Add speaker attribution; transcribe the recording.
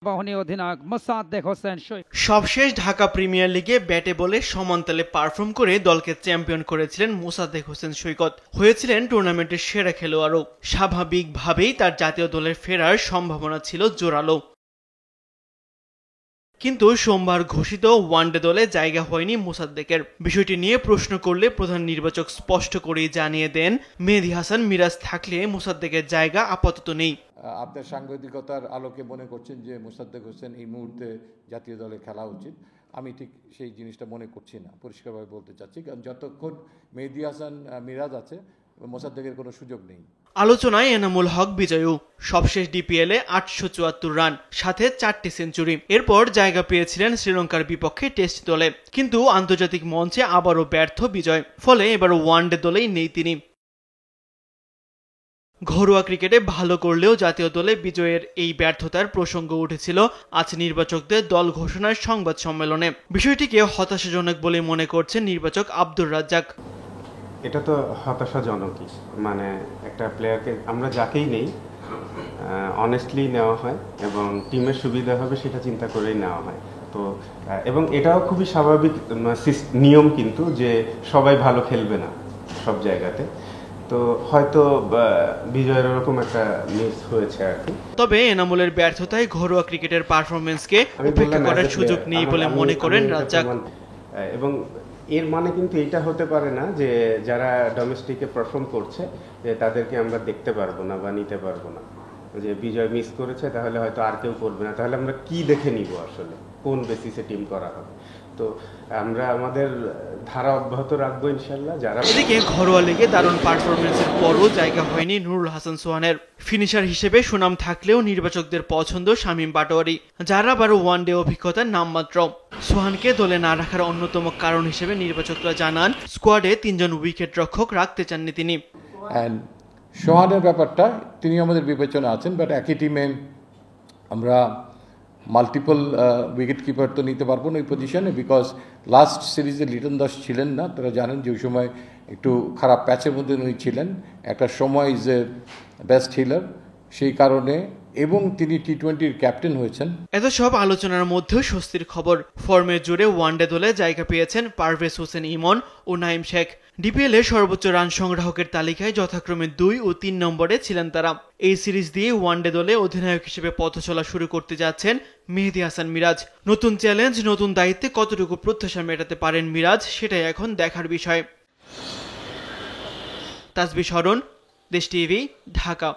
Speaker 1: বাহিনী অধিনায়ক মোসাদ্দেক হোসেন সৈকত।
Speaker 2: সবশেষ ঢাকা প্রিমিয়ার লিগে ব্যাটে বলে সমানতালে পারফর্ম করে দলকে চ্যাম্পিয়ন করেছিলেন মোসাদ্দেক হোসেন সৈকত, হয়েছিলেন টুর্নামেন্টের সেরা খেলোয়াড়ও। স্বাভাবিকভাবেই তার জাতীয় দলের ফেরার সম্ভাবনা ছিল জোরালো, কিন্তু সোমবার ঘোষিত ওয়ানডে দলে জায়গা হয়নি মোসাদ্দেকের। বিষয়টি নিয়ে প্রশ্ন করলে প্রধান নির্বাচক স্পষ্ট করেই জানিয়ে দেন, মেহেদী হাসান মিরাজ থাকলে মোসাদ্দেকের জায়গা আপাতত নেই।
Speaker 3: আপনার সাংবাদিকতার আলোকে মনে করছেন যে মোসাদ্দেক হোসেন এই মুহূর্তে জাতীয় দলে খেলা উচিত, আমি ঠিক সেই জিনিসটা মনে করছি না, পরিষ্কারভাবে বলতে চাচ্ছি। কারণ যতক্ষণ মেহেদী হাসান মিরাজ আছে, মোসাদ্দেকের কোনো সুযোগ নেই।
Speaker 2: আলোচনায় এনামুল হক বিজয়ও। সবশেষ ডিপিএলে 874 রান, সাথে 4টি সেঞ্চুরি। এরপর জায়গা পেয়েছিলেন শ্রীলঙ্কার বিপক্ষে টেস্ট দলে, কিন্তু আন্তর্জাতিক মঞ্চে আবারও ব্যর্থ বিজয়। ফলে এবার ওয়ানডে দলেই নেই তিনি। ঘরোয়া ক্রিকেটে ভালো করলেও জাতীয় দলে বিজয়ের এই ব্যর্থতার প্রসঙ্গ উঠেছিল আজ নির্বাচকদের দল ঘোষণার সংবাদ সম্মেলনে। বিষয়টিকে হতাশাজনক বলে মনে করছেন নির্বাচক আব্দুর রাজ্জাক।
Speaker 4: এটা তো হতাশাজনকই, মানে একটা প্লেয়ারকে আমরা যাকেই নেই অনেস্টলি নেওয়া হয় এবং টিমের সুবিধা হবে সেটা চিন্তা করেই নেওয়া হয়। তো এবং এটাও খুবই স্বাভাবিক নিয়ম, কিন্তু যে সবাই ভালো খেলবে না সব জায়গাতে। তো হয়তো বিজয়ের এরকম একটা মিস হয়েছে আর কি।
Speaker 2: তবে এনামুলের ব্যর্থতায় ঘরোয়া ক্রিকেটের পারফরম্যান্সকে উপেক্ষা করার সুযোগ নেই বলে মনে করেন রাজ্জাক।
Speaker 4: এবং এর মানে কিন্তু এটা হতে পারে না যে যারা ডোমেস্টিকে পারফর্ম করছে যে তাদেরকে আমরা দেখতে পারবো না বা নিতে পারবো না। যে বিজয় মিস করেছে তাহলে হয়তো আর কেউ করবে না, তাহলে আমরা কি দেখে নিব আসলে, কোন বেসিসে টিম করা হবে? তো আমরা আমাদের ধারা অব্যাহত রাখবো ইনশাল্লাহ। যারা
Speaker 2: এদিকে ঘরোয়া লিগে দারুণ পারফরমেন্সের পরও জায়গা হয়নি নুরুল হাসান সোহানের। ফিনিশার হিসেবে সুনাম থাকলেও নির্বাচকদের পছন্দ শামীম পাটোয়ারি, যার আবার ওয়ানডে অভিজ্ঞতার নামমাত্র। সোহানকে দলে না রাখার অন্যতম কারণ হিসেবে নির্বাচকরা জানান, স্কোয়াডে 3জন উইকেট রক্ষক রাখতে চাননি তিনি।
Speaker 3: সোহানের ব্যাপারটা তিনি আমাদের বিবেচনা আছেন, বাট একই টিমে আমরা মাল্টিপল উইকেট কিপার তো নিতে পারবো না এই পজিশনে, বিকজ লাস্ট সিরিজে লিটন দাস ছিলেন না। তারা জানেন যে ওই সময় একটু খারাপ প্যাচের মধ্যে উনি ছিলেন, একটা সময় ইজ এ বেস্ট হিলার সেই কারণে, এবং তিনি টি-20-র ক্যাপ্টেন হয়েছেন।
Speaker 2: এত সব আলোচনার মধ্যেও স্বস্তির খবর, ফর্মের জোরে ওয়ানডে দলে জায়গা পেয়েছেন পারভেজ হোসেন ইমন ও নাইম শেখ। ডিপিএল এ সর্বোচ্চ রান সংগ্রাহকের তালিকায় যথাক্রমে 2 ও 3 নম্বরে ছিলেন তারা। এই সিরিজ দিয়ে ওয়ানডে দলে অধিনায়ক হিসেবে পথ চলা শুরু করতে যাচ্ছেন মেহেদী হাসান মিরাজ। নতুন চ্যালেঞ্জ, নতুন দায়িত্বে কতটুকু প্রত্যাশা মেটাতে পারেন মিরাজ, সেটাই এখন দেখার বিষয়। তাসবিহ শরণ, দেশ টিভি, ঢাকা।